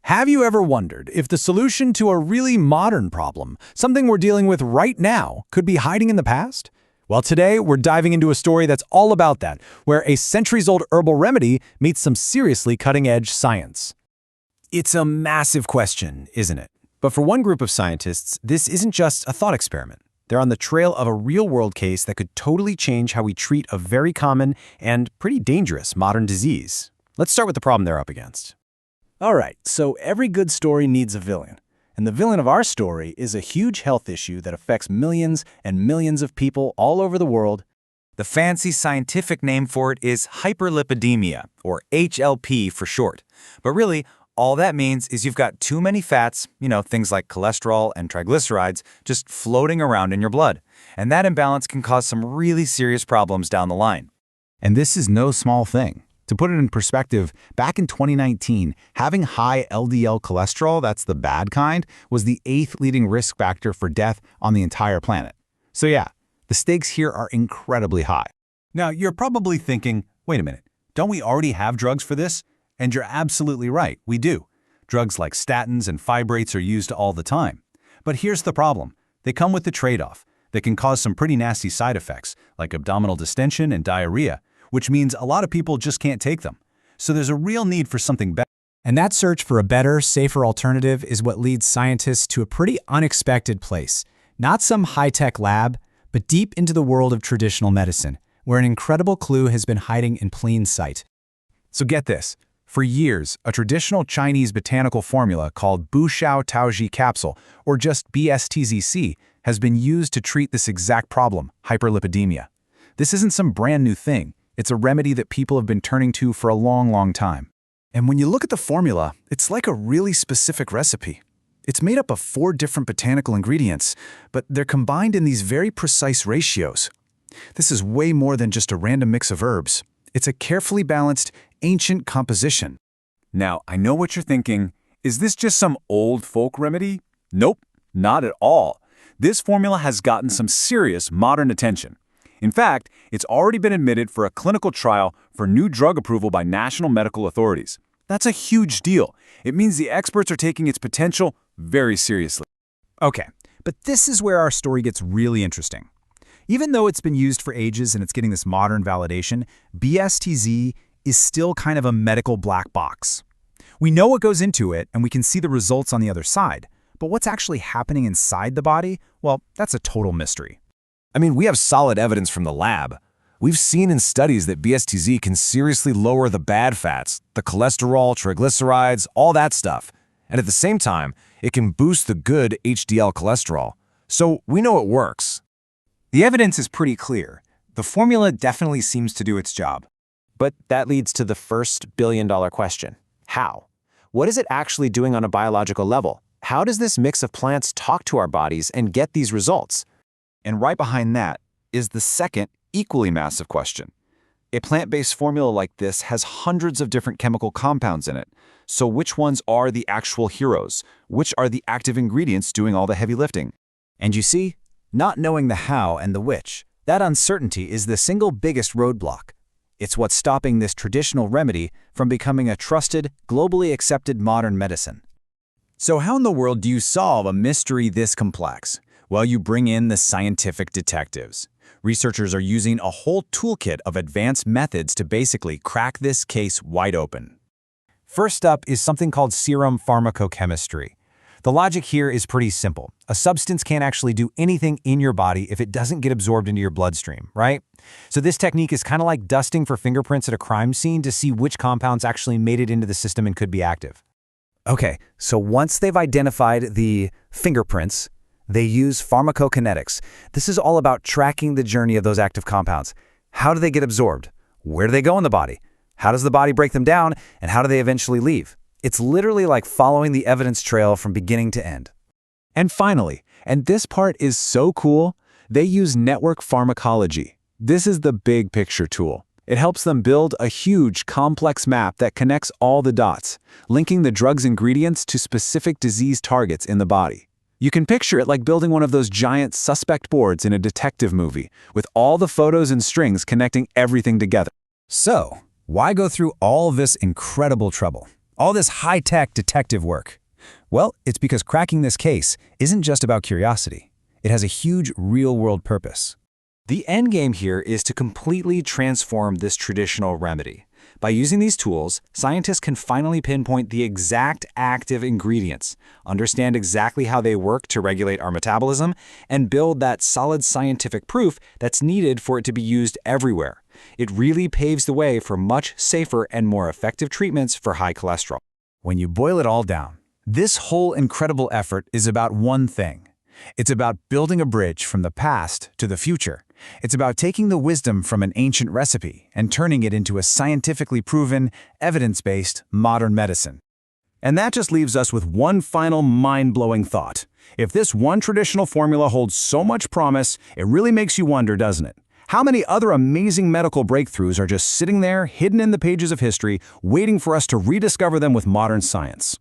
Have you ever wondered if the solution to a really modern problem, something we're dealing with right now, could be hiding in the past? Well, today we're diving into a story that's all about that, where a centuries-old herbal remedy meets some seriously cutting-edge science. It's a massive question, isn't it? But for one group of scientists, this isn't just a thought experiment. They're on the trail of a real-world case that could totally change how we treat a very common and pretty dangerous modern disease. Let's start with the problem they're up against. Alright, so every good story needs a villain. And the villain of our story is a huge health issue that affects millions and millions of people all over the world. The fancy scientific name for it is hyperlipidemia, or HLP for short. But really, all that means is you've got too many fats, things like cholesterol and triglycerides, just floating around in your blood. And that imbalance can cause some really serious problems down the line. And this is no small thing. To put it in perspective, back in 2019, having high LDL cholesterol, that's the bad kind, was the 8th leading risk factor for death on the entire planet. So yeah, the stakes here are incredibly high. Now, you're probably thinking, wait a minute, don't we already have drugs for this? And you're absolutely right, we do. Drugs like statins and fibrates are used all the time. But here's the problem. They come with the trade-off. They can cause some pretty nasty side effects, like abdominal distension and diarrhea, which means a lot of people just can't take them. So there's a real need for something better. And that search for a better, safer alternative is what leads scientists to a pretty unexpected place. Not some high-tech lab, but deep into the world of traditional medicine, where an incredible clue has been hiding in plain sight. So get this. For years, a traditional Chinese botanical formula called BuShao Tiaozhi Capsule, or just BSTZC, has been used to treat this exact problem, hyperlipidemia. This isn't some brand new thing. It's a remedy that people have been turning to for a long, long time. And when you look at the formula, it's like a really specific recipe. It's made up of 4 different botanical ingredients, but they're combined in these very precise ratios. This is way more than just a random mix of herbs. It's a carefully balanced, ancient composition. Now, I know what you're thinking. Is this just some old folk remedy? Nope, not at all. This formula has gotten some serious modern attention. In fact, it's already been admitted for a clinical trial for new drug approval by national medical authorities. That's a huge deal. It means the experts are taking its potential very seriously. Okay, but this is where our story gets really interesting. Even though it's been used for ages and it's getting this modern validation, BSTZ is still kind of a medical black box. We know what goes into it and we can see the results on the other side, but what's actually happening inside the body, well, that's a total mystery. I mean, we have solid evidence from the lab. We've seen in studies that BSTZ can seriously lower the bad fats, the cholesterol, triglycerides, all that stuff. And at the same time, it can boost the good HDL cholesterol. So we know it works. The evidence is pretty clear. The formula definitely seems to do its job. But that leads to the first billion-dollar question. How? What is it actually doing on a biological level? How does this mix of plants talk to our bodies and get these results? And right behind that is the second, equally massive question. A plant-based formula like this has hundreds of different chemical compounds in it. So which ones are the actual heroes? Which are the active ingredients doing all the heavy lifting? And you see, not knowing the how and the which, that uncertainty is the single biggest roadblock. It's what's stopping this traditional remedy from becoming a trusted, globally accepted modern medicine. So how in the world do you solve a mystery this complex? Well, you bring in the scientific detectives. Researchers are using a whole toolkit of advanced methods to basically crack this case wide open. First up is something called serum pharmacochemistry. The logic here is pretty simple. A substance can't actually do anything in your body if it doesn't get absorbed into your bloodstream, right? So this technique is kind of like dusting for fingerprints at a crime scene to see which compounds actually made it into the system and could be active. Okay, so once they've identified the fingerprints, they use pharmacokinetics. This is all about tracking the journey of those active compounds. How do they get absorbed? Where do they go in the body? How does the body break them down? And how do they eventually leave? It's literally like following the evidence trail from beginning to end. And finally, and this part is so cool, they use network pharmacology. This is the big picture tool. It helps them build a huge, complex map that connects all the dots, linking the drug's ingredients to specific disease targets in the body. You can picture it like building one of those giant suspect boards in a detective movie, with all the photos and strings connecting everything together. So, why go through all this incredible trouble? All this high-tech detective work. Well, it's because cracking this case isn't just about curiosity. It has a huge real-world purpose. The end game here is to completely transform this traditional remedy. By using these tools, scientists can finally pinpoint the exact active ingredients, understand exactly how they work to regulate our metabolism, and build that solid scientific proof that's needed for it to be used everywhere. It really paves the way for much safer and more effective treatments for high cholesterol. When you boil it all down, this whole incredible effort is about one thing. It's about building a bridge from the past to the future. It's about taking the wisdom from an ancient recipe and turning it into a scientifically proven, evidence-based modern medicine. And that just leaves us with one final mind-blowing thought. If this one traditional formula holds so much promise, it really makes you wonder, doesn't it? How many other amazing medical breakthroughs are just sitting there, hidden in the pages of history, waiting for us to rediscover them with modern science?